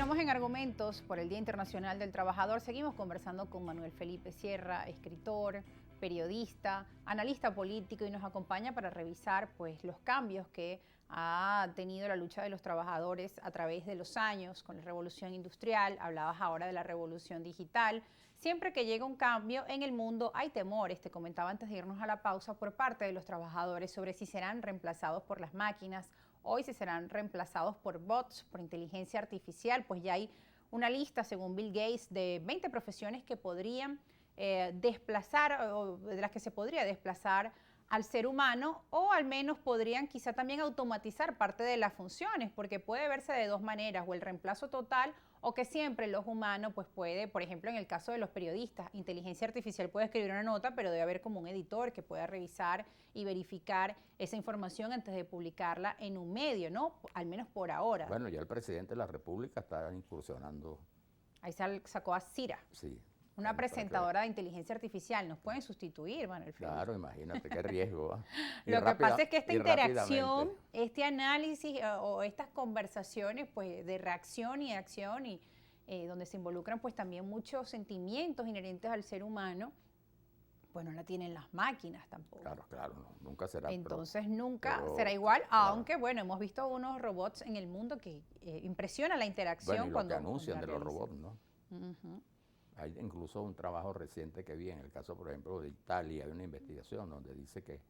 Continuamos en Argumentos por el Día Internacional del Trabajador. Seguimos conversando con Manuel Felipe Sierra, escritor, periodista, analista político, y nos acompaña para revisar pues, los cambios que ha tenido la lucha de los trabajadores a través de los años con la revolución industrial. Hablabas ahora de la revolución digital. Siempre que llega un cambio en el mundo hay temores, te comentaba antes de irnos a la pausa, por parte de los trabajadores sobre si serán reemplazados por las máquinas. Hoy si serán reemplazados por bots, por inteligencia artificial, pues ya hay una lista, según Bill Gates, de 20 profesiones que podrían desplazar, o de las que se podría desplazar al ser humano, o al menos podrían quizá también automatizar parte de las funciones, porque puede verse de dos maneras, o el reemplazo total, o que siempre los humanos pues puede, por ejemplo en el caso de los periodistas, inteligencia artificial puede escribir una nota, pero debe haber como un editor que pueda revisar y verificar esa información antes de publicarla en un medio, ¿no? Al menos por ahora. Bueno, ya el presidente de la República está incursionando. Ahí sacó a Cira. Sí. Una presentadora de inteligencia artificial. Nos pueden sustituir, Manuel Felipe. Claro, imagínate qué riesgo. Lo que pasa es que esta interacción, este análisis o estas conversaciones pues, de reacción y acción, y donde se involucran pues, también muchos sentimientos inherentes al ser humano, pues no la tienen las máquinas tampoco. Claro, no, nunca será. Entonces nunca será igual, aunque bueno, hemos visto unos robots en el mundo que impresiona la interacción. Bueno, y cuando lo que anuncian de los robots, ¿no? Uh-huh. Hay incluso un trabajo reciente que vi, en el caso, por ejemplo, de Italia, hay una investigación donde dice que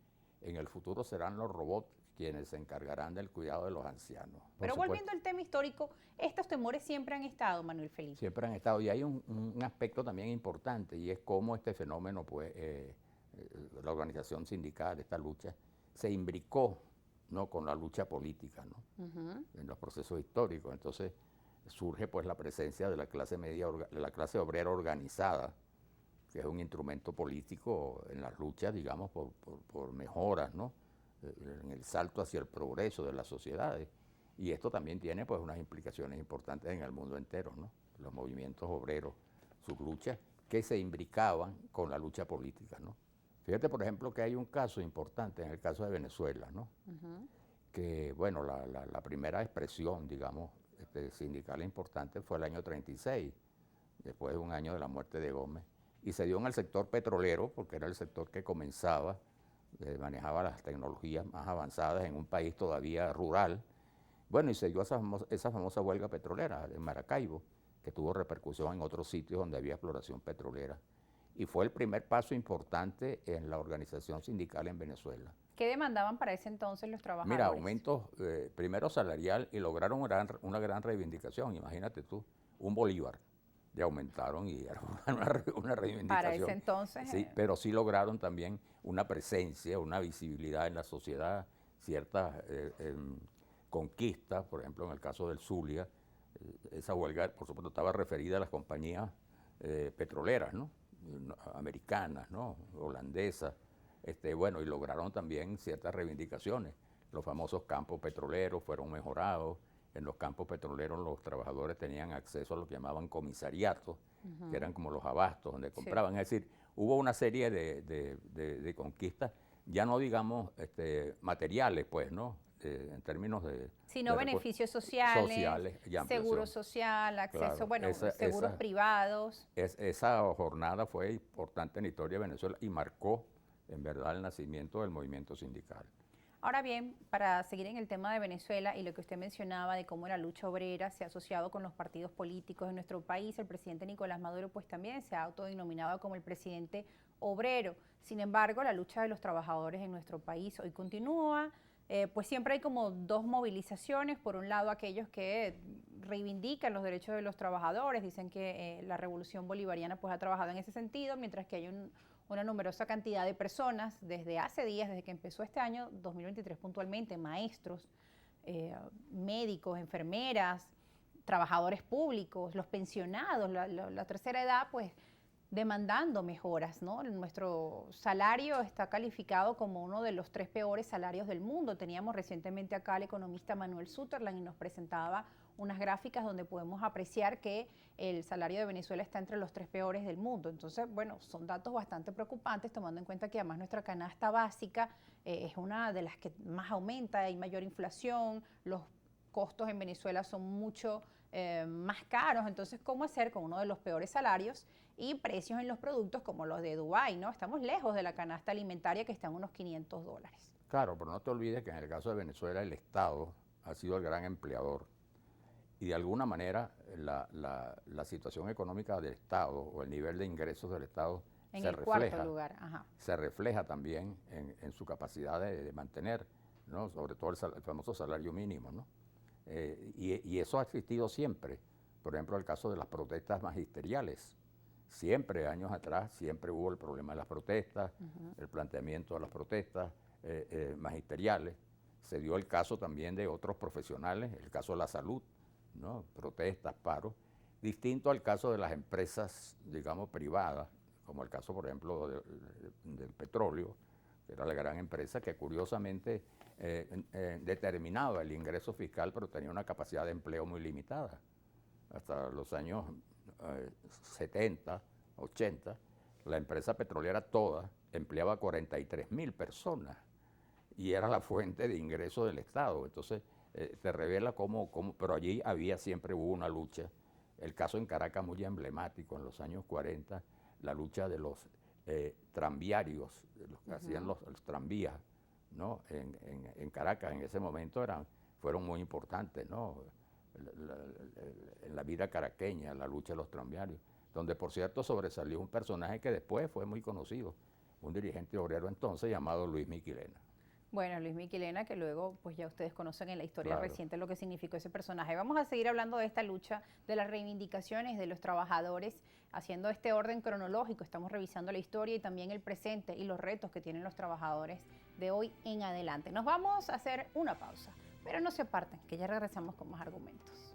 en el futuro serán los robots quienes se encargarán del cuidado de los ancianos. Pero volviendo al tema histórico, estos temores siempre han estado, Manuel Felipe. Siempre han estado, y hay un aspecto también importante, y es cómo este fenómeno, pues, la organización sindical, esta lucha, se imbricó, ¿no?, con la lucha política, ¿no? Uh-huh. En los procesos históricos. Entonces surge pues la presencia de la clase media, de la clase obrera organizada, que es un instrumento político en las luchas, digamos, por mejoras, ¿no?, en el salto hacia el progreso de las sociedades. Y esto también tiene pues unas implicaciones importantes en el mundo entero, ¿no? Los movimientos obreros, sus luchas que se imbricaban con la lucha política, ¿no? Fíjate, por ejemplo, que hay un caso importante en el caso de Venezuela, ¿no? Uh-huh. Que, bueno, la primera expresión, digamos, sindical importante fue el año 36, después de un año de la muerte de Gómez, y se dio en el sector petrolero, porque era el sector que comenzaba, manejaba las tecnologías más avanzadas en un país todavía rural. Bueno, y se dio esa famosa huelga petrolera en Maracaibo, que tuvo repercusión en otros sitios donde había exploración petrolera, y fue el primer paso importante en la organización sindical en Venezuela. ¿Qué demandaban para ese entonces los trabajadores? Mira, aumentos, primero salarial, y lograron una gran reivindicación. Imagínate tú, un bolívar le aumentaron y era una reivindicación. Para ese entonces. Sí, pero sí lograron también una presencia, una visibilidad en la sociedad, ciertas conquistas, por ejemplo, en el caso del Zulia, esa huelga, por supuesto, estaba referida a las compañías petroleras, ¿no?, americanas, ¿no?, holandesas. Bueno, y lograron también ciertas reivindicaciones. Los famosos campos petroleros fueron mejorados. En los campos petroleros los trabajadores tenían acceso a lo que llamaban comisariatos, uh-huh, que eran como los abastos donde compraban. Sí. Es decir, hubo una serie de conquistas, ya no digamos materiales, pues, ¿no? En términos de... Sino beneficios sociales seguro social, acceso, claro, bueno, seguros privados. Esa jornada fue importante en la historia de Venezuela y marcó en verdad el nacimiento del movimiento sindical. Ahora bien, para seguir en el tema de Venezuela y lo que usted mencionaba de cómo la lucha obrera se ha asociado con los partidos políticos en nuestro país, el presidente Nicolás Maduro pues también se ha autodenominado como el presidente obrero. Sin embargo, la lucha de los trabajadores en nuestro país hoy continúa. Pues siempre hay como dos movilizaciones. Por un lado, aquellos que reivindican los derechos de los trabajadores, dicen que la revolución bolivariana pues ha trabajado en ese sentido, mientras que hay una numerosa cantidad de personas desde hace días, desde que empezó este año 2023 puntualmente, maestros, médicos, enfermeras, trabajadores públicos, los pensionados, la tercera edad, pues demandando mejoras, ¿no? Nuestro salario está calificado como uno de los 3 peores salarios del mundo. Teníamos recientemente acá al economista Manuel Sutherland y nos presentaba unas gráficas donde podemos apreciar que el salario de Venezuela está entre los 3 peores del mundo. Entonces, bueno, son datos bastante preocupantes, tomando en cuenta que además nuestra canasta básica es una de las que más aumenta, hay mayor inflación, los costos en Venezuela son mucho más caros. Entonces, ¿cómo hacer con uno de los peores salarios y precios en los productos como los de Dubái, ¿no? Estamos lejos de la canasta alimentaria que está en unos $500. Claro, pero no te olvides que en el caso de Venezuela el Estado ha sido el gran empleador y de alguna manera la situación económica del Estado o el nivel de ingresos del Estado En el cuarto lugar, ajá. Se refleja también en su capacidad de mantener, ¿no? Sobre todo el famoso salario mínimo, ¿no? Y eso ha existido siempre. Por ejemplo, el caso de las protestas magisteriales. Siempre, años atrás, siempre hubo el problema de las protestas, el planteamiento de las protestas magisteriales. Se dio el caso también de otros profesionales, el caso de la salud, ¿no? Protestas, paros, distinto al caso de las empresas, digamos, privadas, como el caso, por ejemplo, del petróleo, que era la gran empresa que curiosamente determinaba el ingreso fiscal, pero tenía una capacidad de empleo muy limitada. Hasta los años 70, 80, la empresa petrolera toda empleaba 43.000 personas y era la fuente de ingreso del Estado. Entonces, te revela cómo, pero allí siempre hubo una lucha. El caso en Caracas muy emblemático, en los años 40, la lucha de los tranviarios, de los que hacían los tranvías, ¿no? En Caracas en ese momento fueron muy importantes, ¿no? En la vida caraqueña, la lucha de los tranviarios, donde por cierto sobresalió un personaje que después fue muy conocido, un dirigente obrero entonces llamado Luis Miquilena. Bueno, Luis Miquilena, que luego pues ya ustedes conocen en la historia Claro. reciente lo que significó ese personaje. Vamos a seguir hablando de esta lucha, de las reivindicaciones de los trabajadores, haciendo este orden cronológico. Estamos revisando la historia y también el presente y los retos que tienen los trabajadores de hoy en adelante. Nos vamos a hacer una pausa, pero no se aparten, que ya regresamos con más argumentos.